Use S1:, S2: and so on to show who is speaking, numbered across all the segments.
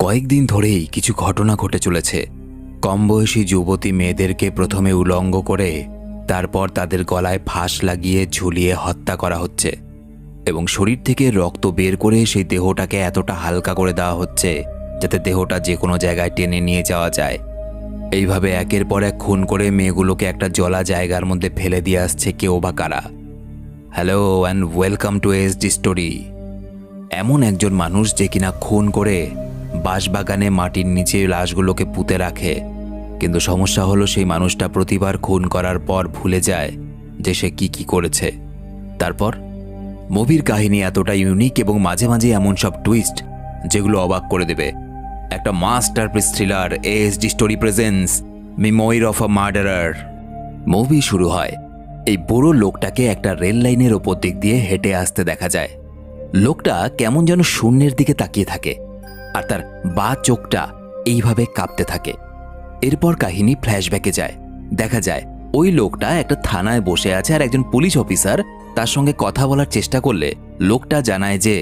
S1: কয়েকদিন ধরেই কিছু ঘটনা ঘটে চলেছে। কম বয়সী যুবতী মেয়েদেরকে প্রথমে উলঙ্গ করে তারপর তাদের গলায় ফাঁস লাগিয়ে ঝুলিয়ে হত্যা করা হচ্ছে এবং শরীর থেকে রক্ত বের করে সেই দেহটাকে এতটা হালকা করে দেওয়া হচ্ছে যাতে দেহটা যে কোনো জায়গায় টেনে নিয়ে যাওয়া যায়। এইভাবে একের পর এক খুন করে মেয়েগুলোকে একটা জলা জায়গার মধ্যে ফেলে দিয়ে আসছে কেউ বা কারা। Hello and welcome to SD story. এমন একজন মানুষ যে কিনা খুন করে বাঁশবাগানে মাটির নিচে লাশগুলোকে পুঁতে রাখে, কিন্তু সমস্যা হলো সেই মানুষটা প্রতিবার খুন করার পর ভুলে যায় যে সে কি করেছে। তারপর মুভির কাহিনী এতটা ইউনিক এবং মাঝে মাঝে এমন সব টুইস্ট যেগুলো অবাক করে দেবে। একটা masterpiece thriller SD story presents memory of a murderer. Movie শুরু হয় এই বুড়ো লোকটাকে একটা রেল লাইনের ওপর দিক দিয়ে হেঁটে আসতে দেখা যায়। লোকটা কেমন যেন শূন্যের দিকে তাকিয়ে থাকে আর তার বাঁ চোখটা এইভাবে কাঁপতে থাকে। এরপর কাহিনী ফ্ল্যাশব্যাকে যায়। দেখা যায় ওই লোকটা একটা থানায় বসে আছে আর একজন পুলিশ অফিসার তার সঙ্গে কথা বলার চেষ্টা করলে লোকটা জানায় যে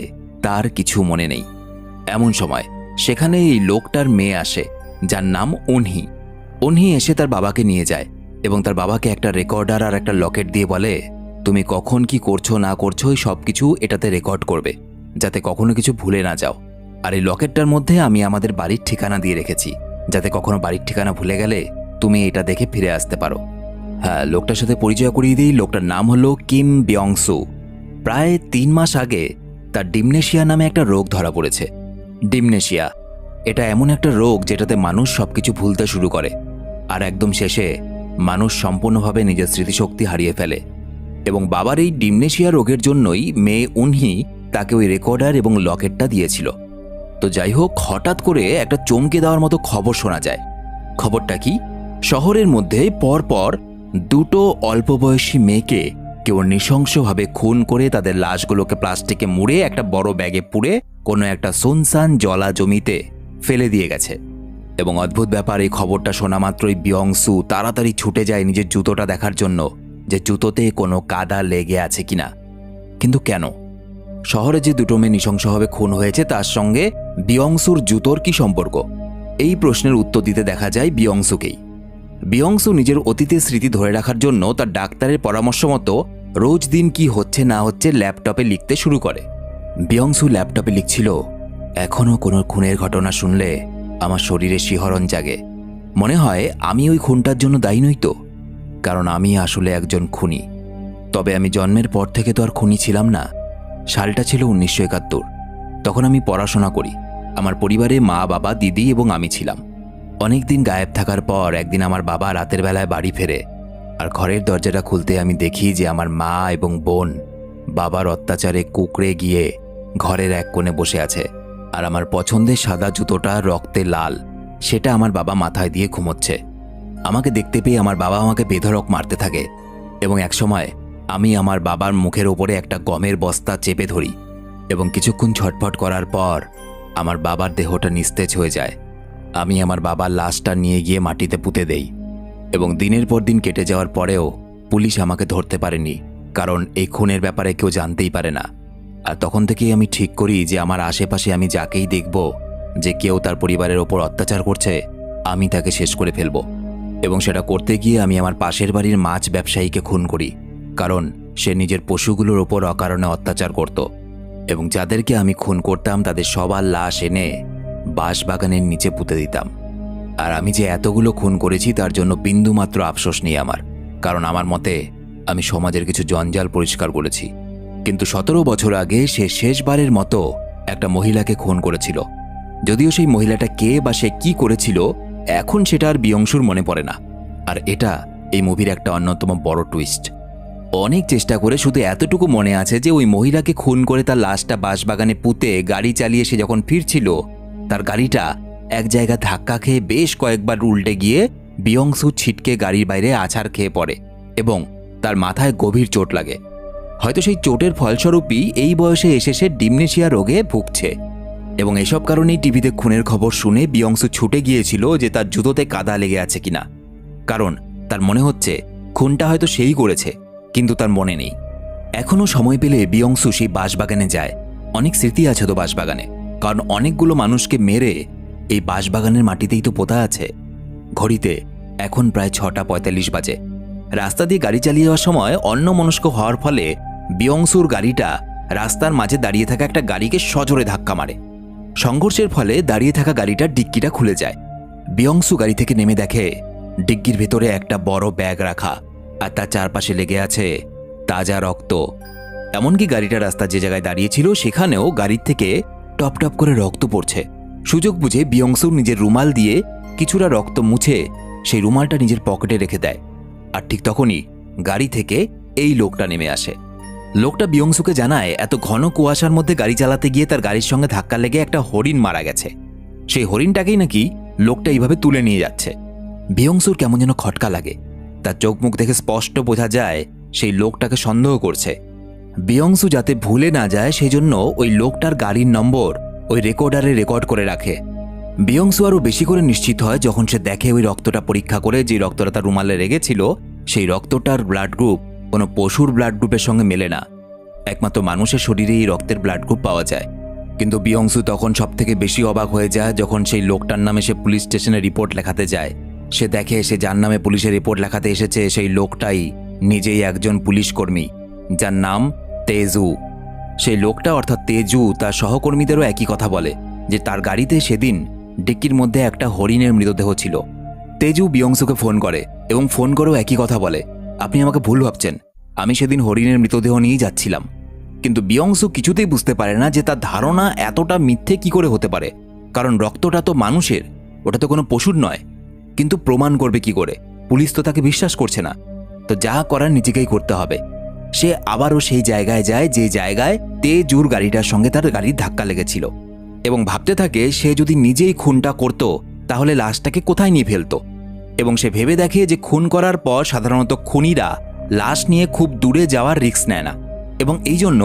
S1: তার কিছু মনে নেই। এমন সময় সেখানে এই লোকটার মেয়ে আসে যার নাম অনহি। অনহি এসে তার বাবাকে নিয়ে যায় এবং তার বাবাকে একটা রেকর্ডার আর একটা লকেট দিয়ে বলে, তুমি কখন কি করছো না করছো এই সব কিছু এটাতে রেকর্ড করবে যাতে কখনো কিছু ভুলে না যাও। আর এই লকেটটার মধ্যে আমি আমাদের বাড়ির ঠিকানা দিয়ে রেখেছি যাতে কখনো বাড়ির ঠিকানা ভুলে গেলে তুমি এটা দেখে ফিরে আসতে পারো। হ্যাঁ, লোকটার সাথে পরিচয় করিয়ে দিই। লোকটার নাম হলো কিম বিয়ংসু। প্রায় 3 মাস আগে তার ডিমনেশিয়া নামে একটা রোগ ধরা পড়েছে। ডিমনেশিয়া এটা এমন একটা রোগ যেটাতে মানুষ সবকিছু ভুলতে শুরু করে আর একদম শেষে মানুষ সম্পূর্ণভাবে নিজের স্মৃতিশক্তি হারিয়ে ফেলে। এবং বাবার এই ডিমনেশিয়া রোগের জন্যই মেয়ে উনহি তাকে ওই রেকর্ডার এবং লকেটটা দিয়েছিল। তো যাই হোক, হঠাৎ করে একটা চমকে দেওয়ার মতো খবর শোনা যায়। খবরটা কি? শহরের মধ্যে পরপর 2টো অল্প বয়সী মেয়েকে কেউ নৃশংসভাবে খুন করে তাদের লাশগুলোকে প্লাস্টিকে মুড়ে একটা বড় ব্যাগে পুড়ে কোনো একটা সুনসান জলা জমিতে ফেলে দিয়ে গেছে। এবং অদ্ভুত ব্যাপার, এই খবরটা শোনা মাত্রই বিয়ংসু তাড়াতাড়ি ছুটে যায় নিজের জুতোটা দেখার জন্য যে জুতোতে কোনো কাদা লেগে আছে কিনা। কিন্তু কেন? শহরে যে 2টো মেয়ে নৃশংসভাবে খুন হয়েছে তার সঙ্গে বিয়ংসুর জুতোর কি সম্পর্ক? এই প্রশ্নের উত্তর দিতে দেখা যায় বিয়ংসুকেই। বিয়ংসু নিজের অতীতের স্মৃতি ধরে রাখার জন্য তার ডাক্তারের পরামর্শ মতো রোজ দিন কি হচ্ছে না হচ্ছে ল্যাপটপে লিখতে শুরু করে। বিয়ংসু ল্যাপটপে লিখছিল, এখনও কোনো খুনের ঘটনা শুনলে আমার শরীরে শিহরণ জাগে। মনে হয় আমি ওই খুনটার জন্য দায়ী নই তো, কারণ আমি আসলে একজন খুনি। তবে আমি জন্মের পর থেকে তো আর খুনি ছিলাম না। সালটা ছিল 1971। তখন আমি পড়াশোনা করি। আমার পরিবারে মা, বাবা, দিদি এবং আমি ছিলাম। অনেকদিন গায়েব থাকার পর একদিন আমার বাবা রাতের বেলায় বাড়ি ফেরে আর ঘরের দরজাটা খুলতে আমি দেখি যে আমার মা এবং বোন বাবার অত্যাচারে কুঁকড়ে গিয়ে ঘরের এক কোণে বসে আছে আর আমার পছন্দের সাদা জুতোটা রক্তে লাল সেটা আমার বাবা মাথায় দিয়ে ঘুমোচ্ছে। আমাকে দেখতে পেয়ে আমার বাবা আমাকে বেধড়ক মারতে থাকে এবং একসময় আমি আমার বাবার মুখের ওপরে একটা গমের বস্তা চেপে ধরি এবং কিছুক্ষণ ছটফট করার পর আমার বাবার দেহটা নিস্তেজ হয়ে যায়। আমি আমার বাবার লাশটা নিয়ে গিয়ে মাটিতে পুঁতে দেই এবং দিনের পর দিন কেটে যাওয়ার পরেও পুলিশ আমাকে ধরতে পারেনি, কারণ এই খুনের ব্যাপারে কেউ জানতেই পারে না। আর তখন থেকেই আমি ঠিক করি যে আমার আশেপাশে আমি যাকেই দেখব যে কেউ তার পরিবারের ওপর অত্যাচার করছে, আমি তাকে শেষ করে ফেলব। এবং সেটা করতে গিয়ে আমি আমার পাশের বাড়ির মাছ ব্যবসায়ীকে খুন করি, কারণ সে নিজের পশুগুলোর ওপর অকারণে অত্যাচার করত। এবং যাদেরকে আমি খুন করতাম তাদের সবার লাশ এনে বাঁশবাগানের নিচে পুঁতে দিতাম। আর আমি যে এতগুলো খুন করেছি তার জন্য বিন্দুমাত্র আফসোস নেই আমার, কারণ আমার মতে আমি সমাজের কিছু জঞ্জাল পরিষ্কার করেছি। কিন্তু 17 বছর আগে সে শেষবারের মতো একটা মহিলাকে খুন করেছিল। যদিও সেই মহিলাটা কে বা সে কি করেছিল এখন সেটা আর বিয়ংশুর মনে পড়ে না। আর এটা এই মুভির একটা অন্যতম বড় টুইস্ট। অনেক চেষ্টা করে শুধু এতটুকু মনে আছে যে ওই মহিলাকে খুন করে তার লাশটা বাঁশবাগানে পুঁতে গাড়ি চালিয়ে সে যখন ফিরছিল তার গাড়িটা এক জায়গায় ধাক্কা খেয়ে বেশ কয়েকবার উল্টে গিয়ে বিয়ংসু ছিটকে গাড়ির বাইরে আছাড় খেয়ে পড়ে এবং তার মাথায় গভীর চোট লাগে। হয়তো সেই চোটের ফলস্বরূপই এই বয়সে এসে সে ডিমনেশিয়া রোগে ভুগছে। এবং এসব কারণেই টিভিতে খুনের খবর শুনে বিয়ংসু ছুটে গিয়েছিল যে তার জুতোতে কাদা লেগে আছে কিনা, কারণ তার মনে হচ্ছে খুনটা হয়তো সেই করেছে, কিন্তু তার মনে নেই। এখনও সময় পেলে বিয়ংসু সেই বাঁশবাগানে যায়। অনেক স্মৃতি আছে তো বাঁশবাগানে, কারণ অনেকগুলো মানুষকে মেরে এই বাঁশবাগানের মাটিতেই তো পোতা আছে। ঘড়িতে এখন প্রায় 6:45 বাজে। রাস্তা দিয়ে গাড়ি চালিয়ে যাওয়ার সময় অন্যমনস্ক হওয়ার ফলে বিয়ংসুর গাড়িটা রাস্তার মাঝে দাঁড়িয়ে থাকা একটা গাড়িকে সজোরে ধাক্কা মারে। সংঘর্ষের ফলে দাঁড়িয়ে থাকা গাড়িটার ডিক্কিটা খুলে যায়। বিয়ংসু গাড়ি থেকে নেমে দেখে ডিগ্গির ভেতরে একটা বড় ব্যাগ রাখা, আর তার চারপাশে লেগে আছে তাজা রক্ত। এমনকি গাড়িটা রাস্তা যে জায়গায় দাঁড়িয়েছিল সেখানেও গাড়ির থেকে টপ টপ করে রক্ত পড়ছে। সুযোগ বুঝে বিয়ংসু নিজের রুমাল দিয়ে কিছুটা রক্ত মুছে সেই রুমালটা নিজের পকেটে রেখে দেয়। আর ঠিক তখনই গাড়ি থেকে এই লোকটা নেমে আসে। লোকটা বিয়ংসুকে জানায় এত ঘন কুয়াশার মধ্যে গাড়ি চালাতে গিয়ে তার গাড়ির সঙ্গে ধাক্কা লেগে একটা হরিণ মারা গেছে। সেই হরিণটাকেই নাকি লোকটা এইভাবে তুলে নিয়ে যাচ্ছে। বিয়ংসুর কেমন যেন খটকা লাগে। তার চোখ মুখ দেখে স্পষ্ট বোঝা যায় সেই লোকটাকে সন্দেহ করছে। বিয়ংসু যাতে ভুলে না যায় সেই জন্য ওই লোকটার গাড়ির নম্বর ওই রেকর্ডারে রেকর্ড করে রাখে। বিয়ংসু আরও বেশি করে নিশ্চিত হয় যখন সে দেখে ওই রক্তটা পরীক্ষা করে যে রক্তটা তার রুমালে লেগেছিল সেই রক্তটার ব্লাড গ্রুপ কোনো পশুর ব্লাড গ্রুপের সঙ্গে মেলে না। একমাত্র মানুষের শরীরে এই রক্তের ব্লাড গ্রুপ পাওয়া যায়। কিন্তু বিয়ংসু তখন সবথেকে বেশি অবাক হয়ে যায় যখন সেই লোকটার নামে সে পুলিশ স্টেশনে রিপোর্ট লেখাতে যায়। সে দেখে সে যার নামে পুলিশের রিপোর্ট লেখাতে এসেছে সেই লোকটাই নিজেই একজন পুলিশ কর্মী, যার নাম তেজু। সেই লোকটা অর্থাৎ তেজু তার সহকর্মীদেরও একই কথা বলে যে তার গাড়িতে সেদিন ডিক্কির মধ্যে একটা হরিণের মৃতদেহ ছিল। তেজু বিয়ংসুকে ফোন করে এবং ফোন করেও একই কথা বলে, আপনি আমাকে ভুল ভাবছেন, আমি সেদিন হরিণের মৃতদেহ নিয়েই যাচ্ছিলাম। কিন্তু বিয়ংসু কিছুতেই বুঝতে পারে না যে তার ধারণা এতটা মিথ্যে কি করে হতে পারে, কারণ রক্তটা তো মানুষের, ওটা তো কোনো পশুর নয়। কিন্তু প্রমাণ করবে কি করে? পুলিশ তো তাকে বিশ্বাস করছে না। তো যা করার নিজেকেই করতে হবে। সে আবারও সেই জায়গায় যায় যে জায়গায় তেজুর গাড়িটার সঙ্গে তার গাড়ির ধাক্কা লেগেছিল এবং ভাবতে থাকে সে যদি নিজেই খুনটা করত তাহলে লাশটাকে কোথায় নিয়ে ফেলতো। এবং সে ভেবে দেখে যে খুন করার পর সাধারণত খুনিরা লাশ নিয়ে খুব দূরে যাওয়ার রিস্ক নেয় না, এবং এই জন্য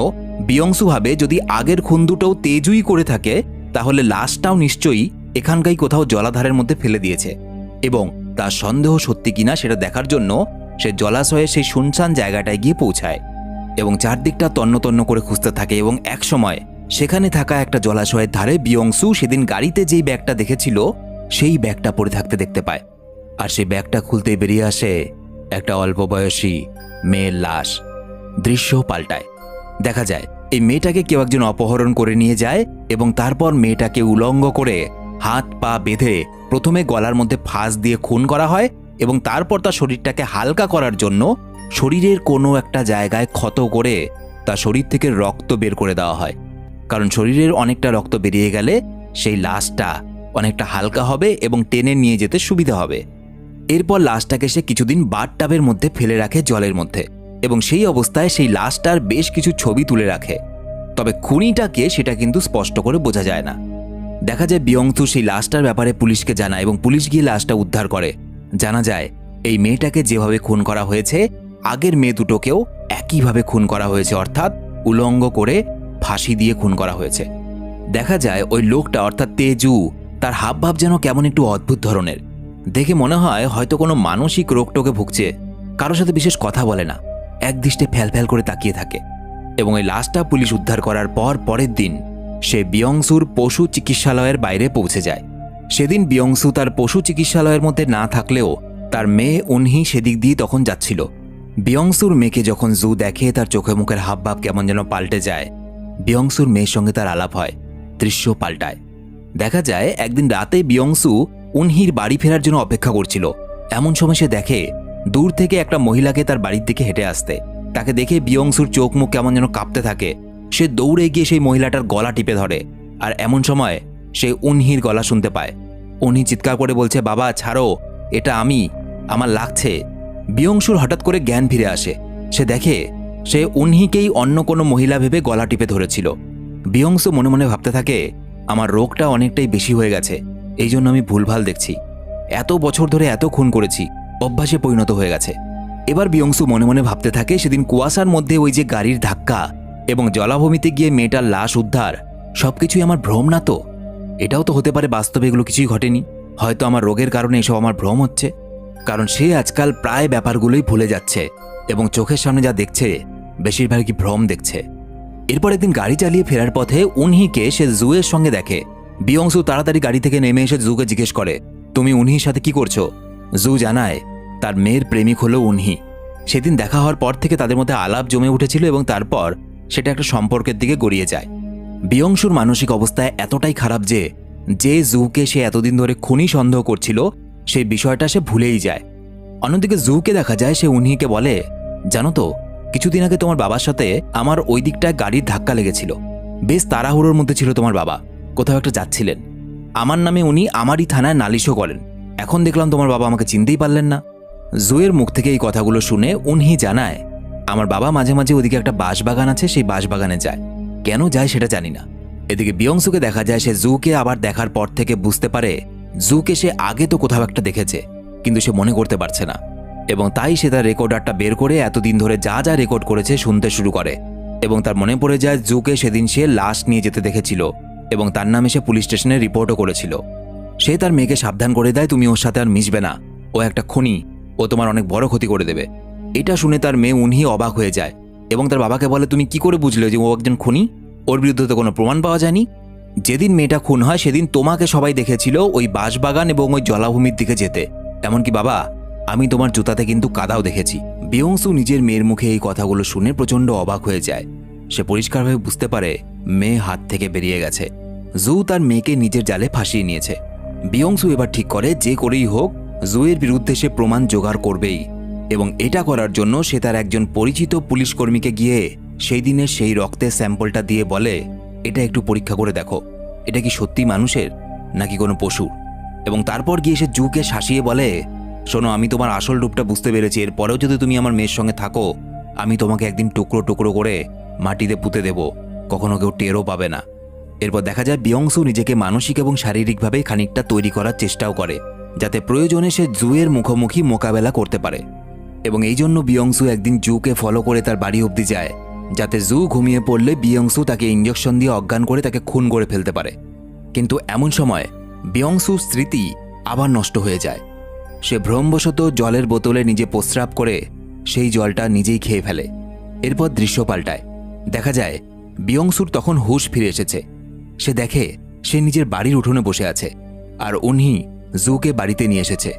S1: বিয়ংসু ভাবে যদি আগের খুন দুটোও তেজুই করে থাকে তাহলে লাশটাও নিশ্চয়ই এখানকাই কোথাও জলাধারের মধ্যে ফেলে দিয়েছে। এবং তার সন্দেহ সত্যি কিনা সেটা দেখার জন্য সে জলাশয়ে সেই শুনশান জায়গাটায় গিয়ে পৌঁছায় এবং চারদিকটা তন্ন তন্ন করে খুঁজতে থাকে। এবং একসময় সেখানে থাকা একটা জলাশয়ের ধারে বিয়ংসু সেদিন গাড়িতে যেই ব্যাগটা দেখেছিল সেই ব্যাগটা পড়ে থাকতে দেখতে পায়। আর সেই ব্যাগটা খুলতেই বেরিয়ে আসে একটা অল্প বয়সী মেয়ের লাশ। দৃশ্য পাল্টায়। দেখা যায় এই মেয়েটাকে কেউ একজন অপহরণ করে নিয়ে যায় এবং তারপর মেয়েটাকে উলঙ্গ করে হাত পা বেঁধে প্রথমে গলার মধ্যে ফাঁস দিয়ে খুন করা হয় এবং তারপর তার শরীরটাকে হালকা করার জন্য শরীরের কোনো একটা জায়গায় ক্ষত করে তার শরীর থেকে রক্ত বের করে দেওয়া হয়, কারণ শরীরের অনেকটা রক্ত বেরিয়ে গেলে সেই লাশটা অনেকটা হালকা হবে এবং টেনে নিয়ে যেতে সুবিধা হবে। এরপর লাশটাকে সে কিছুদিন বাথটাবের মধ্যে ফেলে রাখে জলের মধ্যে এবং সেই অবস্থায় সেই লাশটার বেশ কিছু ছবি তুলে রাখে। তবে খুনিটাকে সেটা কিন্তু স্পষ্ট করে বোঝা যায় না। দেখা যায় বিয়ংসু সেই লাশটার ব্যাপারে পুলিশকে জানায় এবং পুলিশ গিয়ে লাশটা উদ্ধার করে। জানা যায় এই মেয়েটাকে যেভাবে খুন করা হয়েছে আগের মেয়ে দুটোকেও একইভাবে খুন করা হয়েছে, অর্থাৎ উলঙ্গ করে ফাঁসি দিয়ে খুন করা হয়েছে। দেখা যায় ওই লোকটা অর্থাৎ তেজু তার হাবভাব যেন কেমন একটু অদ্ভুত ধরনের। দেখে মনে হয় হয়তো কোনো মানসিক রোগটোকে ভুগছে। কারোর সাথে বিশেষ কথা বলে না, একদৃষ্টে ফ্যাল ফ্যাল করে তাকিয়ে থাকে। এবং এই লাশটা পুলিশ উদ্ধার করার পর পরের দিন সে বিয়ংসুর পশু চিকিৎসালয়ের বাইরে পৌঁছে যায়। সেদিন বিয়ংসু তার পশু চিকিৎসালয়ের মধ্যে না থাকলেও তার মেয়ে উনহি সেদিক দিয়ে তখন যাচ্ছিল। বিয়ংসুর মেয়েকে যখন জু দেখে তার চোখে মুখের হাবভাব কেমন যেন পাল্টে যায়। বিয়ংসুর মেয়ের সঙ্গে তার আলাপ হয়। দৃশ্য পাল্টায়। দেখা যায় একদিন রাতে বিয়ংসু উনহির বাড়ি ফেরার জন্য অপেক্ষা করছিল। এমন সময় সে দেখে দূর থেকে একটা মহিলাকে তার বাড়ির দিকে হেঁটে আসতে। তাকে দেখে বিয়ংসুর চোখ মুখ কেমন যেন কাঁপতে থাকে। সে দৌড়ে গিয়ে সেই মহিলাটার গলা টিপে ধরে। আর এমন সময় সে উনহির গলা শুনতে পায়। উনহি চিৎকার করে বলছে, বাবা ছাড়ো, এটা আমি, আমার লাগছে। বিয়ংসুর হঠাৎ করে জ্ঞান ফিরে আসে। সে দেখে সে উনহিকেই অন্য কোনো মহিলা ভেবে গলা টিপে ধরেছিল। বিয়ংসু মনে মনে ভাবতে থাকে, আমার রোগটা অনেকটাই বেশি হয়ে গেছে, এই জন্য আমি ভুলভাল দেখছি। এত বছর ধরে এত খুন করেছি, অভ্যাসে পরিণত হয়ে গেছে। এবার বিয়ংসু মনে মনে ভাবতে থাকে সেদিন কুয়াশার মধ্যে ওই যে গাড়ির ধাক্কা এবং জলাভূমিতে গিয়ে মেয়েটার লাশ উদ্ধার সবকিছুই আমার ভ্রম না তো? এটাও তো হতে পারে বাস্তবে এগুলো কিছুই ঘটেনি, হয়তো আমার রোগের কারণে এসব আমার ভ্রম হচ্ছে। কারণ সে আজকাল প্রায় ব্যাপারগুলোই ভুলে যাচ্ছে এবং চোখের সামনে যা দেখছে বেশিরভাগই ভ্রম দেখছে। এরপর একদিন গাড়ি চালিয়ে ফেরার পথে উনহিকে সে জুয়ের সঙ্গে দেখে বিয়ংসু তাড়াতাড়ি গাড়ি থেকে নেমে এসে জুকে জিজ্ঞেস করে, তুমি উনহির সাথে কি করছো? জু জানায় তার মেয়ের প্রেমিক হলো উনহি। সেদিন দেখা হওয়ার পর থেকে তাদের মধ্যে আলাপ জমে উঠেছিল এবং তারপর সেটা একটা সম্পর্কের দিকে গড়িয়ে যায়। বিয়ংসুর মানসিক অবস্থা এতটাই খারাপ যে জুকে সে এতদিন ধরে খুনি সন্দেহ করছিল সেই বিষয়টা সে ভুলেই যায়। অন্যদিকে জুকে দেখা যায় সে উনহিকে বলে, জানো তো কিছুদিন আগে তোমার বাবার সাথে আমার ওই দিকটায় গাড়ির ধাক্কা লেগেছিল। বেশ তাড়াহুড়োর মধ্যে ছিল তোমার বাবা, কোথাও একটা যাচ্ছিলেন। আমার নামে উনি আমারই থানায় নালিশও করেন। এখন দেখলাম তোমার বাবা আমাকে চিনতেই পারলেন না। জুয়ের মুখ থেকে এই কথাগুলো শুনে উনহি জানায়, আমার বাবা মাঝে মাঝে ওদিকে একটা বাঁশবাগান আছে, সেই বাঁশবাগানে যায়। কেন যায় সেটা জানি না। এদিকে বিয়ংসুকে দেখা যায় সে জুকে আবার দেখার পর থেকে বুঝতে পারে জুকে সে আগে তো কোথাও একটা দেখেছে, কিন্তু সে মনে করতে পারছে না। এবং তাই সে তার রেকর্ডারটা বের করে এতদিন ধরে যা যা রেকর্ড করেছে শুনতে শুরু করে। এবং তার মনে পড়ে যায় জুকে সেদিন সে লাশ নিয়ে যেতে দেখেছিল এবং তার নামে সে পুলিশ স্টেশনে রিপোর্টও করেছিল। সে তার মেয়েকে সাবধান করে দেয়, তুমি ওর সাথে আর মিশবে না, ও একটা খুনি, ও তোমার অনেক বড় ক্ষতি করে দেবে। এটা শুনে তার মেয়ে উনহি অবাক হয়ে যায় এবং তার বাবাকে বলে, তুমি কি করে বুঝলে যে ও একজন খুনি? ওর বিরুদ্ধে তো কোনো প্রমাণ পাওয়া যায়নি। যেদিন মেয়েটা খুন হয় সেদিন তোমাকে সবাই দেখেছিল ওই বাঁশবাগান এবং ওই জলাভূমির দিকে যেতে। এমনকি বাবা, আমি তোমার জুতাতে কিন্তু কাদাও দেখেছি। বিয়ংসু নিজের মেয়ের মুখে এই কথাগুলো শুনে প্রচণ্ড অবাক হয়ে যায়। সে পরিষ্কারভাবে বুঝতে পারে মেয়ে হাত থেকে বেরিয়ে গেছে। জু তার মেয়েকে নিজের জালে ফাঁসিয়ে নিয়েছে। বিয়ংসু এবার ঠিক করে যে করেই হোক জুয়ের বিরুদ্ধে সে প্রমাণ জোগাড় করবেই, এবং এটা করার জন্য সে তার একজন পরিচিত পুলিশ কর্মীকে গিয়ে সেই দিনের সেই রক্তের স্যাম্পলটা দিয়ে বলে, এটা একটু পরীক্ষা করে দেখো, এটা কি সত্যি মানুষের নাকি কোনো পশুর। এবং তারপর গিয়ে সে জুকে শাসিয়ে বলে, শোনো, আমি তোমার আসল রূপটা বুঝতে পেরেছি, এরপরেও যদি তুমি আমার মেয়ের সঙ্গে থাকো আমি তোমাকে একদিন টুকরো টুকরো করে মাটিতে পুঁতে দেব, কখনো কেউ টেরও পাবে না। এরপর দেখা যায় বিয়ংসু নিজেকে মানসিক এবং শারীরিকভাবে খানিকটা তৈরি করার চেষ্টাও করে, যাতে প্রয়োজনে সে জুয়ের মুখোমুখি মোকাবেলা করতে পারে। এবং এই জন্য বিয়ংসু একদিন জুকে ফলো করে তার বাড়ি অবধি যায়, যাতে জু ঘুমিয়ে পড়লে বিয়ংসু তাকে ইঞ্জেকশন দিয়ে অজ্ঞান করে তাকে খুন করে ফেলতে পারে। কিন্তু এমন সময় বিয়ংসুর স্মৃতি আবার নষ্ট হয়ে যায়। সে ভ্রমবশত জলের বোতলে নিজে প্রস্রাব করে সেই জলটা নিজেই খেয়ে ফেলে। এরপর দৃশ্য পাল্টায়, দেখা যায় বিয়ংসুর তখন হুঁশ ফিরে এসেছে। সে দেখে সে নিজের বাড়ির উঠোনে বসে আছে আর উনহি জুকে বাড়িতে নিয়ে এসেছে।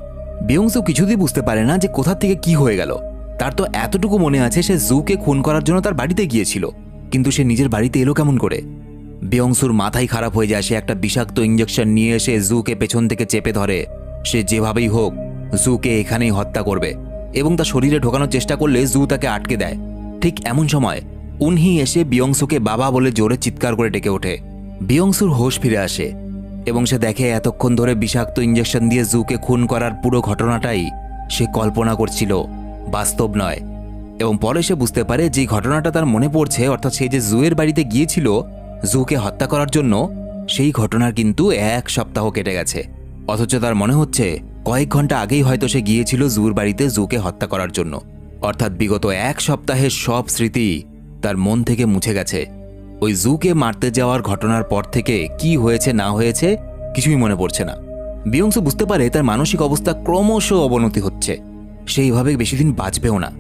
S1: বিয়ংসু কিছুতেই বুঝতে পারে না যে কোথা থেকে কি হয়ে গেল। তার তো এতটুকু মনে আছে সে জুকে খুন করার জন্য তার বাড়িতে গিয়েছিল, কিন্তু সে নিজের বাড়িতে এলো কেমন করে? বিয়ংসুর মাথায় খারাপ হয়ে যায়। সে একটা বিষাক্ত ইঞ্জেকশন নিয়ে এসে জুকে পেছন থেকে চেপে ধরে। সে যেভাবেই হোক জুকে এখানেই হত্যা করবে এবং তার শরীরে ঢোকানোর চেষ্টা করলে জু তাকে আটকে দেয়। ঠিক এমন সময় উনহি এসে বিয়ংসুকে বাবা বলে জোরে চিৎকার করে ডেকে ওঠে। বিয়ংসুর হোশ ফিরে আসে এবং সে দেখে এতক্ষণ ধরে বিষাক্ত ইঞ্জেকশন দিয়ে জুকে খুন করার পুরো ঘটনাটাই সে কল্পনা করছিল, বাস্তব নয়। এবং পরে সে বুঝতে পারে যে ঘটনাটা তার মনে পড়ছে, অর্থাৎ সে যে জুয়ের বাড়িতে গিয়েছিল জুকে হত্যা করার জন্য, সেই ঘটনার কিন্তু 1 সপ্তাহ কেটে গেছে। অথচ তার মনে হচ্ছে কয়েক ঘন্টা আগেই হয়তো সে গিয়েছিল জুর বাড়িতে জুকে হত্যা করার জন্য। অর্থাৎ বিগত 1 সপ্তাহের সব স্মৃতি তার মন থেকে মুছে গেছে। ওই জুকে মারতে যাওয়ার ঘটনার পর থেকে কি হয়েছে না হয়েছে কিছুই মনে পড়ছে না। বিয়ংসু বুঝতে পারে তার মানসিক অবস্থা ক্রমশ অবনতি হচ্ছে, সেইভাবে বেশিদিন বাঁচবেও না।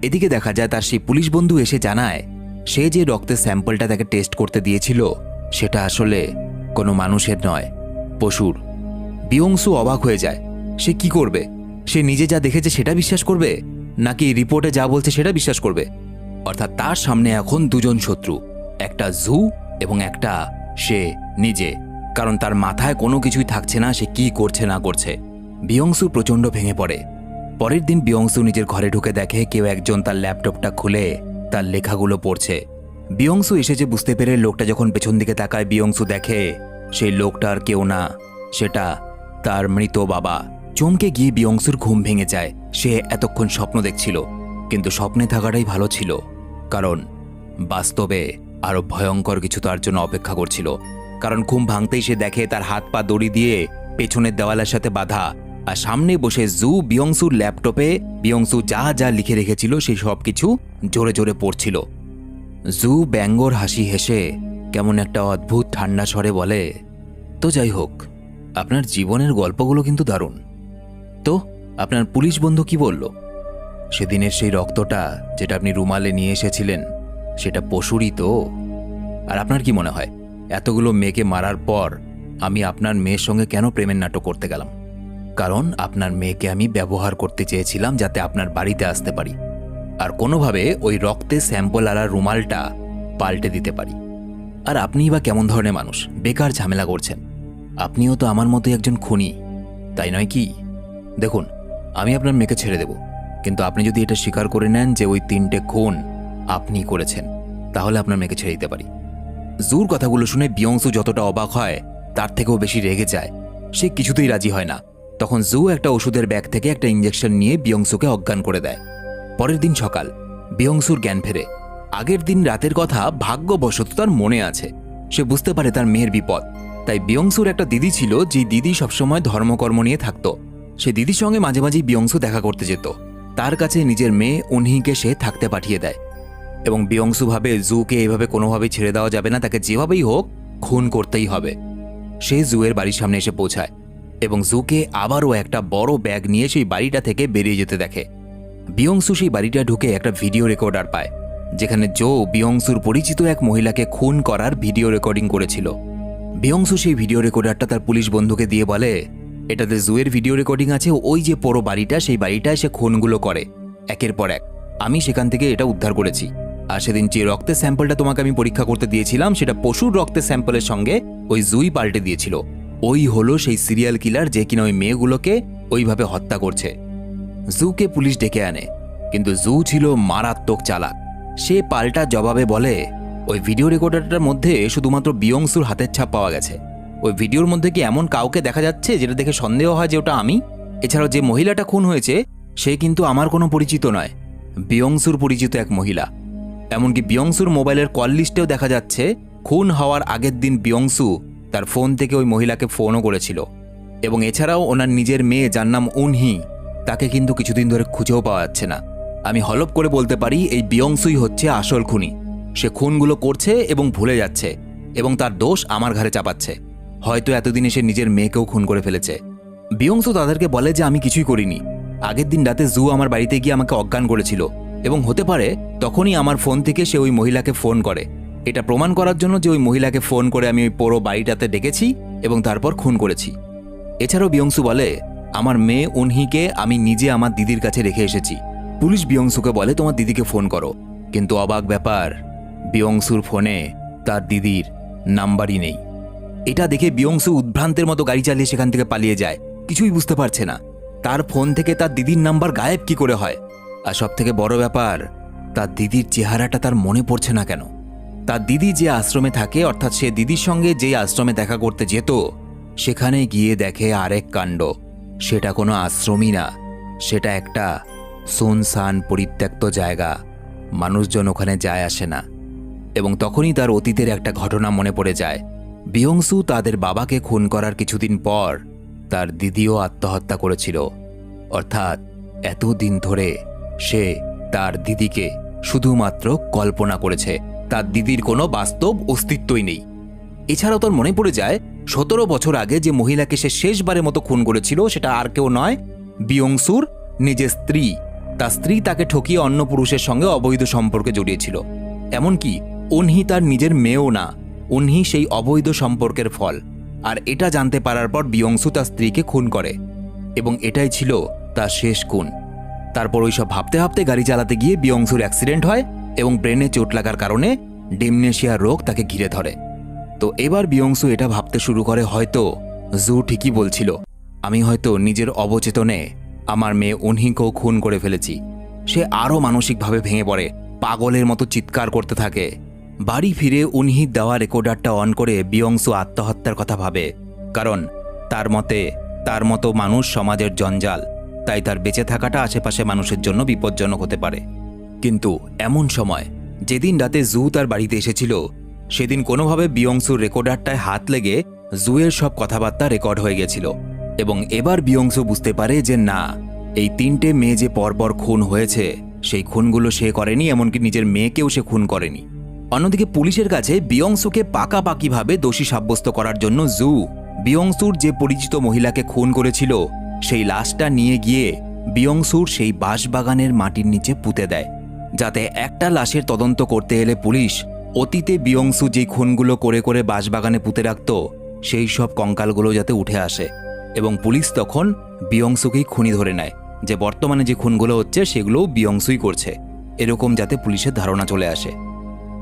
S1: এদিকে দেখা যায় তার সেই পুলিশ বন্ধু এসে জানায় সে যে রক্তের স্যাম্পলটা তাকে টেস্ট করতে দিয়েছিল সেটা আসলে কোনো মানুষের নয়, পশুর। বিয়ংসু অবাক হয়ে যায়। সে কি করবে? সে নিজে যা দেখেছে সেটা বিশ্বাস করবে, নাকি রিপোর্টে যা বলছে সেটা বিশ্বাস করবে? অর্থাৎ তার সামনে এখন দুজন শত্রু, একটা জু এবং একটা সে নিজে। কারণ তার মাথায় কোনো কিছুই থাকছে না, সে কি করছে না করছে। বিয়ংসু প্রচণ্ড ভেঙে পড়ে। পরের দিন বিয়ংসু নিজের ঘরে ঢুকে দেখে কেউ একজন তার ল্যাপটপটা খুলে তার লেখাগুলো পড়ছে। বিয়ংসু এসেছে বুঝতে পেরে লোকটা যখন পেছন দিকে তাকায়, বিয়ংসু দেখে সেই লোকটা আর কেউ না, সেটা তার মৃত বাবা। চমকে গিয়ে বিয়ংসুর ঘুম ভেঙে যায়। সে এতক্ষণ স্বপ্ন দেখছিল, কিন্তু স্বপ্নে থাকাটাই ভালো ছিল, কারণ বাস্তবে আরো ভয়ঙ্কর কিছু তার জন্য অপেক্ষা করছিল। কারণ ঘুম ভাঙতেই সে দেখে তার হাত পা দড়ি দিয়ে পেছনের দেওয়ালের সাথে বাঁধা, আর সামনে বসে জু বিয়ংসুর ল্যাপটপে বিয়ংসু যা যা লিখে রেখেছিল সেই সব কিছু জোরে জোরে পড়ছিল। জু ব্যঙ্গর হাসি হেসে কেমন একটা অদ্ভুত ঠান্ডা স্বরে বলে, তো যাই হোক, আপনার জীবনের গল্পগুলো কিন্তু দারুণ। তো আপনার পুলিশ বন্ধু কি বলল? সেদিনের সেই রক্তটা যেটা আপনি রুমালে নিয়ে এসেছিলেন সেটা পশুরই তো? আর আপনার কি মনে হয় এতগুলো মেয়েকে মারার পর আমি আপনার মেয়ের সঙ্গে কেন প্রেমের নাটক করতে গেলাম? কারণ আপনার মেয়েকে আমি ব্যবহার করতে চেয়েছিলাম যাতে আপনার বাড়িতে আসতে পারি আর কোনোভাবে ওই রক্তের স্যাম্পল আলা রুমালটা পাল্টে দিতে পারি। আর আপনিই বা কেমন ধরনের মানুষ? বেকার ঝামেলা করছেন। আপনিও তো আমার মতোই একজন খুনি, তাই নয় কি? দেখুন, আমি আপনার মেয়েকে ছেড়ে দেব, কিন্তু আপনি যদি এটা স্বীকার করে নেন যে ওই 3টে খুন আপনি করেছেন, তাহলে আপনার মেয়েকে ছেড়ে দিতে পারি। জুর কথাগুলো শুনে বিয়ংসু যতটা অবাক হয় তার থেকেও বেশি রেগে যায়। সে কিছুতেই রাজি হয় না। তখন জু একটা ওষুধের ব্যাগ থেকে একটা ইঞ্জেকশন নিয়ে বিয়ংসুকে অজ্ঞান করে দেয়। পরের দিন সকাল, বিয়ংসুর জ্ঞান ফেরে। আগের দিন রাতের কথা ভাগ্যবশত তার মনে আছে। সে বুঝতে পারে তার মেয়ের বিপদ। তাই বিয়ংসুর একটা দিদি ছিল, যে দিদি সবসময় ধর্মকর্ম নিয়ে থাকত। সে দিদির সঙ্গে মাঝে মাঝেই বিয়ংসু দেখা করতে যেত। তার কাছে নিজের মেয়ে উনহিকে সে থাকতে পাঠিয়ে দেয় এবং বিয়ংসু ভাবে জুকে এভাবে কোনোভাবেই ছেড়ে দেওয়া যাবে না, তাকে যেভাবেই হোক খুন করতেই হবে। সে জুয়ের বাড়ির সামনে এসে পৌঁছায় এবং জুকে আবারও একটা বড় ব্যাগ নিয়ে সেই বাড়িটা থেকে বেরিয়ে যেতে দেখে। বিয়ংসু সেই বাড়িটা ঢুকে একটা ভিডিও রেকর্ডার পায়, যেখানে জো বিয়ংসুর পরিচিত এক মহিলাকে খুন করার ভিডিও রেকর্ডিং করেছিল। বিয়ংসু সেই ভিডিও রেকর্ডারটা তার পুলিশ বন্ধুকে দিয়ে বলে, এটাতে জুয়ের ভিডিও রেকর্ডিং আছে, ওই যে পুরো বাড়িটা, সেই বাড়িটায় সে খুনগুলো করে একের পর এক। আমি সেখান থেকে এটা উদ্ধার করেছি। আর সেদিন যে রক্তের স্যাম্পলটা তোমাকে আমি পরীক্ষা করতে দিয়েছিলাম, সেটা পশুর রক্তের স্যাম্পলের সঙ্গে ওই জুই পাল্টে দিয়েছিল। ওই হলো সেই সিরিয়াল কিলার যে কিনা ওই মেয়েগুলোকে ওইভাবে হত্যা করছে। জুকে পুলিশ ডেকে আনে, কিন্তু জু ছিল মারাত্মক চালাক। সে পাল্টা জবাবে বলে, ওই ভিডিও রেকর্ডারটার মধ্যে শুধুমাত্র বিয়ংসুর হাতের ছাপ পাওয়া গেছে। ওই ভিডিওর মধ্যে কি এমন কাউকে দেখা যাচ্ছে যেটা দেখে সন্দেহ হয় যে ওটা আমি? এছাড়াও যে মহিলাটা খুন হয়েছে সে কিন্তু আমার কোনো পরিচিত নয়, বিয়ংসুর পরিচিত এক মহিলা। এমনকি বিয়ংসুর মোবাইলের কল লিস্টেও দেখা যাচ্ছে খুন হওয়ার আগের দিন বিয়ংসু তার ফোন থেকে ওই মহিলাকে ফোনও করেছিল। এবং এছাড়াও ওনার নিজের মেয়ে, যার নাম উনহি, তাকে কিন্তু কিছুদিন ধরে খুঁজেও পাওয়া যাচ্ছে না। আমি হলপ করে বলতে পারি এই বিয়ংসুই হচ্ছে আসল খুনি। সে খুনগুলো করছে এবং ভুলে যাচ্ছে এবং তার দোষ আমার ঘাড়ে চাপাচ্ছে। হয়তো এতদিনে সে নিজের মেয়েকেও খুন করে ফেলেছে। বিয়ংসু তাদেরকে বলে যে আমি কিছুই করিনি। আগের দিন রাতে জু আমার বাড়িতে গিয়ে আমাকে অজ্ঞান করেছিল এবং হতে পারে তখনই আমার ফোন থেকে সে ওই মহিলাকে ফোন করে, এটা প্রমাণ করার জন্য যে ওই মহিলাকে ফোন করে আমি ওই পুরো বাড়িটাতে ডেকেছি এবং তারপর খুন করেছি। এছাড়াও বিয়ংসু বলে, আমার মেয়ে উনহিকে আমি নিজে আমার দিদির কাছে রেখে এসেছি। পুলিশ বিয়ংসুকে বলে তোমার দিদিকে ফোন করো, কিন্তু অবাক ব্যাপার, বিয়ংসুর ফোনে তার দিদির নাম্বারই নেই। এটা দেখে বিয়ংসু উদ্ভ্রান্তের মতো গাড়ি চালিয়ে সেখান থেকে পালিয়ে যায়। কিছুই বুঝতে পারছে না তার ফোন থেকে তার দিদির নাম্বার গায়েব কি করে হয়। আর সব থেকে বড় ব্যাপার, তার দিদির চেহারাটা তার মনে পড়ছে না কেন। তার দিদি যে আশ্রমে থাকে, অর্থাৎ সে দিদির সঙ্গে যে আশ্রমে দেখা করতে যেত, সেখানে গিয়ে দেখে আরেক কাণ্ড। সেটা কোনো আশ্রমই না, সেটা একটা সুনসান পরিত্যক্ত জায়গা। মানুষজন ওখানে যায় আসে না। এবং তখনই তার অতীতের একটা ঘটনা মনে পড়ে যায়। বিয়ংসু তাদের বাবাকে খুন করার কিছুদিন পর তার দিদিও আত্মহত্যা করেছিল। অর্থাৎ এতদিন ধরে সে তার দিদিকে শুধুমাত্র কল্পনা করেছে, তার দিদির কোনো বাস্তব অস্তিত্বই নেই। এছাড়াও তার মনে পড়ে যায় 17 বছর আগে যে মহিলাকে সে শেষবারের মতো খুন করেছিল, সেটা আর কেউ নয়, বিয়ংসুর নিজের স্ত্রী। তার স্ত্রী তাকে ঠকিয়ে অন্য পুরুষের সঙ্গে অবৈধ সম্পর্কে জড়িয়েছিল। এমনকি উনহি তার নিজের মেয়েও না, উনহি সেই অবৈধ সম্পর্কের ফল। আর এটা জানতে পারার পর বিয়ংসু তার স্ত্রীকে খুন করে এবং এটাই ছিল তার শেষ খুন। তারপর ওইসব ভাবতে ভাবতে গাড়ি চালাতে গিয়ে বিয়ংসুর অ্যাক্সিডেন্ট হয় এবং ব্রেনে চোট লাগার কারণে ডিমনেশিয়া রোগ তাকে ঘিরে ধরে। তো এবার বিয়ংসু এটা ভাবতে শুরু করে, হয়তো জু ঠিকই বলছিল, আমি হয়তো নিজের অবচেতনে আমার মেয়ে উনহিকেও খুন করে ফেলেছি। সে আরও মানসিকভাবে ভেঙে পড়ে, পাগলের মতো চিৎকার করতে থাকে। বাড়ি ফিরে উনহির দেওয়া রেকর্ডারটা অন করে বিয়ংসু আত্মহত্যার কথা ভাবে, কারণ তার মতে তার মতো মানুষ সমাজের জঞ্জাল, তাই তার বেঁচে থাকাটা আশেপাশে মানুষের জন্য বিপজ্জনক হতে পারে। কিন্তু এমন সময়, যেদিন রাতে জু তার বাড়িতে এসেছিল, সেদিন কোনোভাবে বিয়ংসুর রেকর্ডারটায় হাত লেগে জুয়ের সব কথাবার্তা রেকর্ড হয়ে গেছিল। এবং এবার বিয়ংসু বুঝতে পারে যে না, এই 3টে মেয়ে যে পরপর খুন হয়েছে, সেই খুনগুলো সে করেনি, এমনকি নিজের মেয়েকেও সে খুন করেনি। অন্যদিকে পুলিশের কাছে বিয়ংসুকে পাকাপাকিভাবে দোষী সাব্যস্ত করার জন্য জু বিয়ংসুর যে পরিচিত মহিলাকে খুন করেছিল সেই লাশটা নিয়ে গিয়ে বিয়ংসুর সেই বাঁশবাগানের মাটির নিচে পুঁতে দেয়, যাতে একটা লাশের তদন্ত করতে এলে পুলিশ অতীতে বিয়ংসু যে খুনগুলো করে করে বাঁশবাগানে পুঁতে রাখত সেই সব কঙ্কালগুলো যাতে উঠে আসে এবং পুলিশ তখন বিয়ংসুকেই খুনি ধরে নেয় যে বর্তমানে যে খুনগুলো হচ্ছে সেগুলোও বিয়ংসুই করছে, এরকম যাতে পুলিশের ধারণা চলে আসে।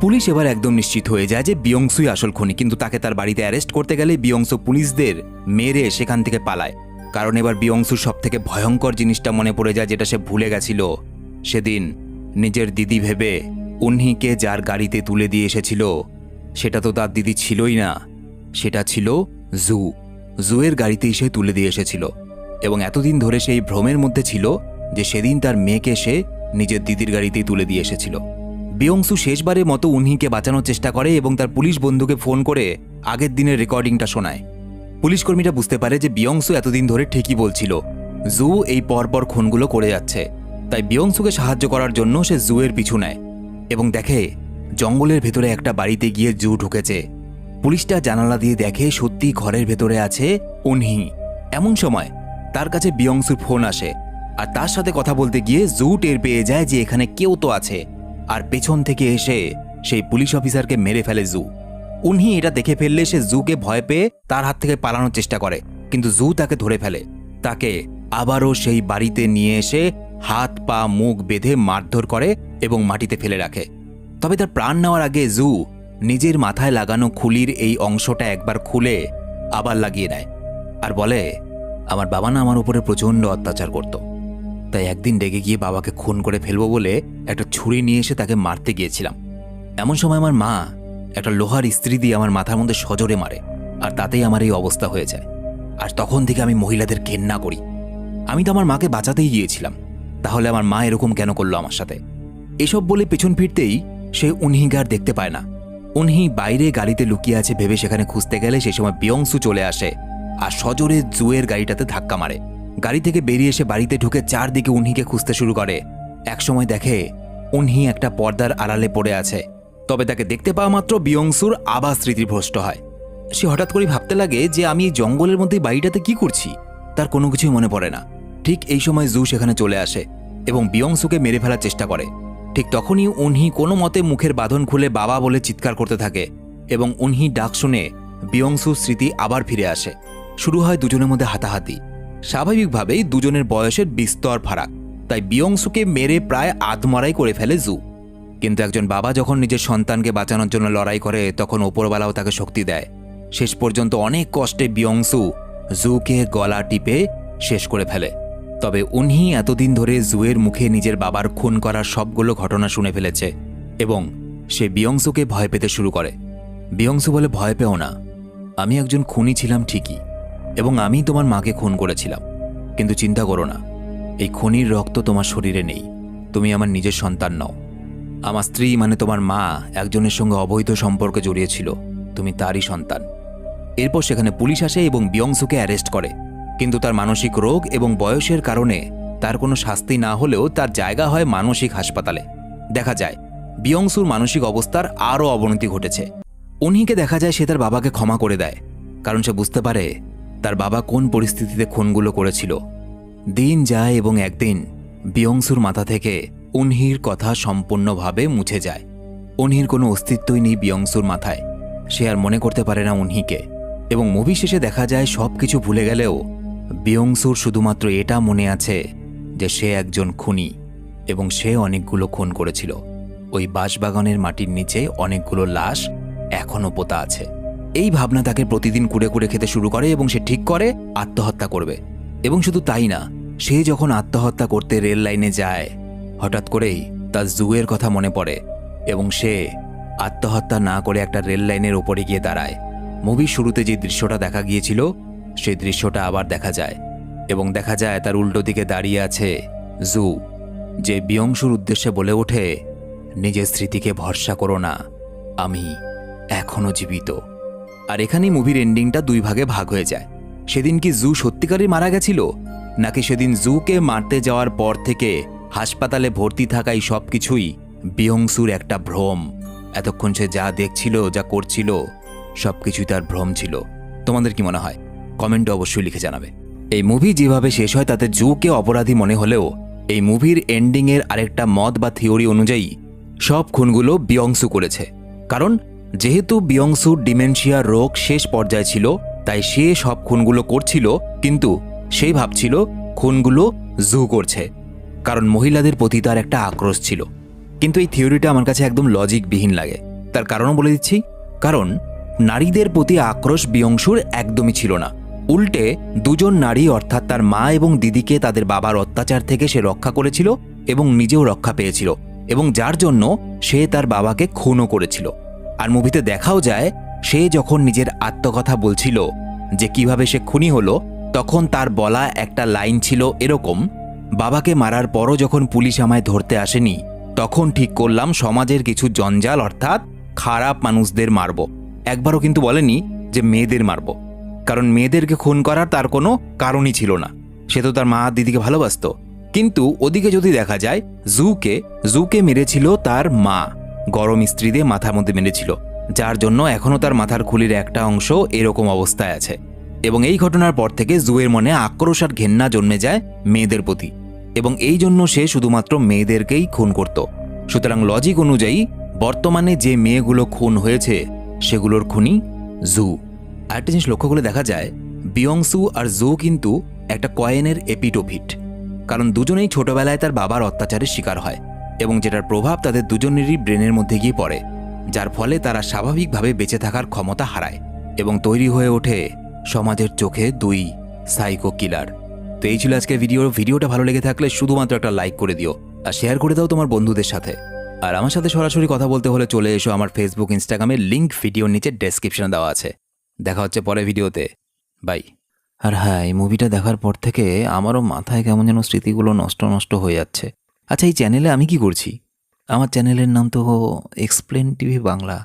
S1: পুলিশ এবার একদম নিশ্চিত হয়ে যায় যে বিয়ংসুই আসল খুনি, কিন্তু তাকে তার বাড়িতে অ্যারেস্ট করতে গেলে বিয়ংসু পুলিশদের মেরে সেখান থেকে পালায়। কারণ এবার বিয়ংসুর সব থেকে ভয়ঙ্কর জিনিসটা মনে পড়ে যায়, যেটা সে ভুলে গেছিল সেদিন নিজের দিদি ভেবে উনহিকে যার গাড়িতে তুলে দিয়ে এসেছিল সেটা তো তার দিদি ছিলই না, সেটা ছিল জুয়ের গাড়িতেই সে তুলে দিয়ে এসেছিল। এবং এতদিন ধরে সেই ভ্রমের মধ্যে ছিল যে সেদিন তার মেয়েকে সে নিজের দিদির গাড়িতেই তুলে দিয়ে এসেছিল। বিয়ংসু শেষবারের মতো উনহিকে বাঁচানোর চেষ্টা করে এবং তার পুলিশ বন্ধুকে ফোন করে আগের দিনের রেকর্ডিংটা শোনায়। পুলিশকর্মীরা বুঝতে পারে যে বিয়ংসু এতদিন ধরে ঠিকই বলছিল, জু এই পরপর খুনগুলো করে যাচ্ছে। তাই বিয়ংসুকে সাহায্য করার জন্য সে জুয়ের পিছু নেয় এবং দেখে জঙ্গলের ভেতরে একটা বাড়িতে গিয়ে জু ঢুকেছে। পুলিশটা জানালা দিয়ে দেখে সত্যি ঘরের ভেতরে আছে উনহি। এমন সময় তার কাছে বিয়ংসুর ফোন আসে আর তার সাথে কথা বলতে গিয়ে জু টের পেয়ে যায় যে এখানে কেউ তো আছে, আর পেছন থেকে এসে সেই পুলিশ অফিসারকে মেরে ফেলে জু। উনহি এটা দেখে ফেললে সে জুকে ভয় পেয়ে তার হাত থেকে পালানোর চেষ্টা করে, কিন্তু জু তাকে ধরে ফেলে। তাকে আবারও সেই বাড়িতে নিয়ে এসে হাত পা মুখ বেঁধে মারধর করে এবং মাটিতে ফেলে রাখে। তবে তার প্রাণ নেওয়ার আগে জু নিজের মাথায় লাগানো খুলির এই অংশটা একবার খুলে আবার লাগিয়ে নেয় আর বলে, আমার বাবা না আমার উপরে প্রচণ্ড অত্যাচার করত, তাই একদিন রেগে গিয়ে বাবাকে খুন করে ফেলবো বলে একটা ছুরি নিয়ে এসে তাকে মারতে গিয়েছিলাম। এমন সময় আমার মা একটা লোহার ইস্ত্রি দিয়ে আমার মাথার মধ্যে সজোরে মারে, আর তাতেই আমার এই অবস্থা হয়ে যায়। আর তখন থেকে আমি মহিলাদের ঘেন্না করি। আমি তো আমার মাকে বাঁচাতেই গিয়েছিলাম, তাহলে আমার মা এরকম কেন করলো আমার সাথে? এসব বলে পেছন ফিরতেই সে উনহিকে আর দেখতে পায় না। উনহি বাইরে গাড়িতে লুকিয়ে আছে ভেবে সেখানে খুঁজতে গেলে সে সময় বিয়ংসু চলে আসে আর সজোরে জুয়ের গাড়িটাতে ধাক্কা মারে। গাড়ি থেকে বেরিয়ে এসে বাড়িতে ঢুকে চারদিকে উনহিকে খুঁজতে শুরু করে। একসময় দেখে উনহি একটা পর্দার আড়ালে পড়ে আছে, তবে তাকে দেখতে পাওয়া মাত্র বিয়ংসুর আবার স্মৃতিভ্রষ্ট হয়। সে হঠাৎ করে ভাবতে লাগে যে আমি এই জঙ্গলের মধ্যে বাড়িটাতে কি করছি, তার কোনো কিছুই মনে পড়ে না। ঠিক এই সময় জু সেখানে চলে আসে এবং বিয়ংসুকে মেরে ফেলার চেষ্টা করে। ঠিক তখনই উনহি কোনো মতে মুখের বাঁধন খুলে বাবা বলে চিৎকার করতে থাকে এবং উনহি ডাক শুনে বিয়ংসুর স্মৃতি আবার ফিরে আসে। শুরু হয় দুজনের মধ্যে হাতাহাতি। স্বাভাবিকভাবেই দুজনের বয়সের বিস্তর ফারাক, তাই বিয়ংসুকে মেরে প্রায় আধমরাই করে ফেলে জু। কিন্তু একজন বাবা যখন নিজের সন্তানকে বাঁচানোর জন্য লড়াই করে তখন ওপরওয়ালাও তাকে শক্তি দেয়। শেষ পর্যন্ত অনেক কষ্টে বিয়ংসু জুকে গলা টিপে শেষ করে ফেলে। তবে উনহি এতদিন ধরে জুয়ের মুখে নিজের বাবার খুন করার সবগুলো ঘটনা শুনে ফেলেছে এবং সে বিয়ংসুকে ভয় পেতে শুরু করে। বিয়ংসু বলে, ভয় পেও না, আমি একজন খুনি ছিলাম ঠিকই এবং আমি তোমার মাকে খুন করেছিলাম, কিন্তু চিন্তা করো না, এই খুনির রক্ত তোমার শরীরে নেই, তুমি আমার নিজের সন্তান নও। আমার স্ত্রী মানে তোমার মা একজনের সঙ্গে অবৈধ সম্পর্কে জড়িয়েছিল, তুমি তারই সন্তান। এরপর সেখানে পুলিশ আসে এবং বিয়ংসুকে অ্যারেস্ট করে, কিন্তু তার মানসিক রোগ এবং বয়সের কারণে তার কোনো শাস্তি না হলেও তার জায়গা হয় মানসিক হাসপাতালে। দেখা যায় বিয়ংসুর মানসিক অবস্থার আরও অবনতি ঘটেছে। উনহিকে দেখা যায় সে তার বাবাকে ক্ষমা করে দেয়, কারণ সে বুঝতে পারে তার বাবা কোন পরিস্থিতিতে খুনগুলো করেছিল। দিন যায় এবং একদিন বিয়ংসুর মাথা থেকে উনহির কথা সম্পূর্ণভাবে মুছে যায়। উনহির কোনো অস্তিত্বই নেই বিয়ংসুর মাথায়, সে আর মনে করতে পারে না উনহিকে। এবং মুভি শেষে দেখা যায় সব কিছু ভুলে গেলেও বিয়ংসুর শুধুমাত্র এটা মনে আছে যে সে একজন খুনি এবং সে অনেকগুলো খুন করেছিল। ওই বাঁশবাগানের মাটির নিচে অনেকগুলো লাশ এখনও পোতা আছে। এই ভাবনা তাকে প্রতিদিন কুড়ে কুড়ে খেতে শুরু করে এবং সে ঠিক করে আত্মহত্যা করবে। এবং শুধু তাই না, সে যখন আত্মহত্যা করতে রেল লাইনে যায় হঠাৎ করেই তার জুয়ের কথা মনে পড়ে এবং সে আত্মহত্যা না করে একটা রেল লাইনের ওপরে গিয়ে দাঁড়ায়। মুভির শুরুতে যে দৃশ্যটা দেখা গিয়েছিল সেই দৃশ্যটা আবার দেখা যায় এবং দেখা যায় তার উল্টো দিকে দাঁড়িয়ে আছে জু, যে বিয়ংসুর উদ্দেশ্যে বলে ওঠে, নিজের স্মৃতিকে ভরসা করো না, আমি এখনো জীবিত। আর এখানেই মুভির এন্ডিংটা দুই ভাগে ভাগ হয়ে যায়। সেদিন কি জু সত্যিকারই মারা গেছিল, নাকি সেদিন জুকে মারতে যাওয়ার পর থেকে হাসপাতালে ভর্তি থাকাই সব কিছুই বিয়ংসুর একটা ভ্রম? এতক্ষণ সে যা দেখছিল, যা করছিল, সবকিছুই তার ভ্রম ছিল। তোমাদের কি মনে হয়? কমেন্টে অবশ্যই লিখে জানাবে। এই মুভি যেভাবে শেষ হয় তাতে জুকে অপরাধী মনে হলেও এই মুভির এন্ডিংয়ের আরেকটা মত বা থিওরি অনুযায়ী সব খুনগুলো বিয়ংসু করেছে। কারণ যেহেতু বিয়ংসুর ডিমেনশিয়া রোগ শেষ পর্যায়ে ছিল তাই সে সব খুনগুলো করছিল, কিন্তু সেই ভাবছিল খুনগুলো জু করছে, কারণ মহিলাদের প্রতি তার একটা আক্রোশ ছিল। কিন্তু এই থিওরিটা আমার কাছে একদম লজিকবিহীন লাগে। তার কারণও বলে দিচ্ছি। কারণ নারীদের প্রতি আক্রোশ বিয়ংশুর একদমই ছিল না। উল্টে দুজন নারী অর্থাৎ তার মা এবং দিদিকে তাদের বাবার অত্যাচার থেকে সে রক্ষা করেছিল এবং নিজেও রক্ষা পেয়েছিল, এবং যার জন্য সে তার বাবাকে খুনও করেছিল। আর মুভিতে দেখাও যায়, সে যখন নিজের আত্মকথা বলছিল যে কিভাবে সে খুনি হলো, তখন তার বলা একটা লাইন ছিল এরকম: বাবাকে মারার পরও যখন পুলিশ আমায় ধরতে আসেনি, তখন ঠিক করলাম সমাজের কিছু জঞ্জাল অর্থাৎ খারাপ মানুষদের মারব। একবারও কিন্তু বলেনি যে মেয়েদের মারব, কারণ মেয়েদেরকে খুন করার তার কোনো কারণই ছিল না। সে তো তার মা দিদিকে ভালোবাসত। কিন্তু ওদিকে যদি দেখা যায়, জুকে মেরেছিল তার মা, গরম ইস্ত্রি দিয়ে মাথার মধ্যে মেরেছিল, যার জন্য এখনও তার মাথার খুলির একটা অংশ এরকম অবস্থায় আছে। এবং এই ঘটনার পর থেকে জুয়ের মনে আক্রোশ আর ঘেন্না জন্মে যায় মেয়েদের প্রতি, এবং এই জন্য সে শুধুমাত্র মেয়েদেরকেই খুন করত। সুতরাং লজিক অনুযায়ী বর্তমানে যে মেয়েগুলো খুন হয়েছে সেগুলোর খুনি জু। আরেকটা জিনিস লক্ষ্য করে দেখা যায়, বিয়ংসু আর জু কিন্তু একটা কয়েনের এপিটোপিট, কারণ দুজনেই ছোটবেলায় তার বাবার অত্যাচারের শিকার হয়, এবং যেটার প্রভাব তাদের দুজনেরই ব্রেনের মধ্যে গিয়ে পড়ে, যার ফলে তারা স্বাভাবিকভাবে বেঁচে থাকার ক্ষমতা হারায় এবং তৈরি হয়ে ওঠে সমাজের চোখে দুই সাইকো কিলার। তো এই ছিল আজকের ভিডিওটা ভালো লেগে থাকলে শুধুমাত্র একটা লাইক করে দিও আর শেয়ার করে দাও তোমার বন্ধুদের সাথে। আর আমার সাথে সরাসরি কথা বলতে হলে চলে এসো আমার ফেসবুক, ইনস্টাগ্রামের লিঙ্ক ভিডিওর নিচে ডেসক্রিপশনে দেওয়া আছে। দেখা হচ্ছে পরের ভিডিওতে, বাই। আর হ্যাঁ, এই মুভিটা দেখার পর থেকে আমারও মাথায় কেমন যেন স্মৃতিগুলো নষ্ট হয়ে যাচ্ছে। আচ্ছা, এই চ্যানেলে আমি কি করছি? আমার চ্যানেলের নাম তো এক্সপ্লেন টিভি বাংলা।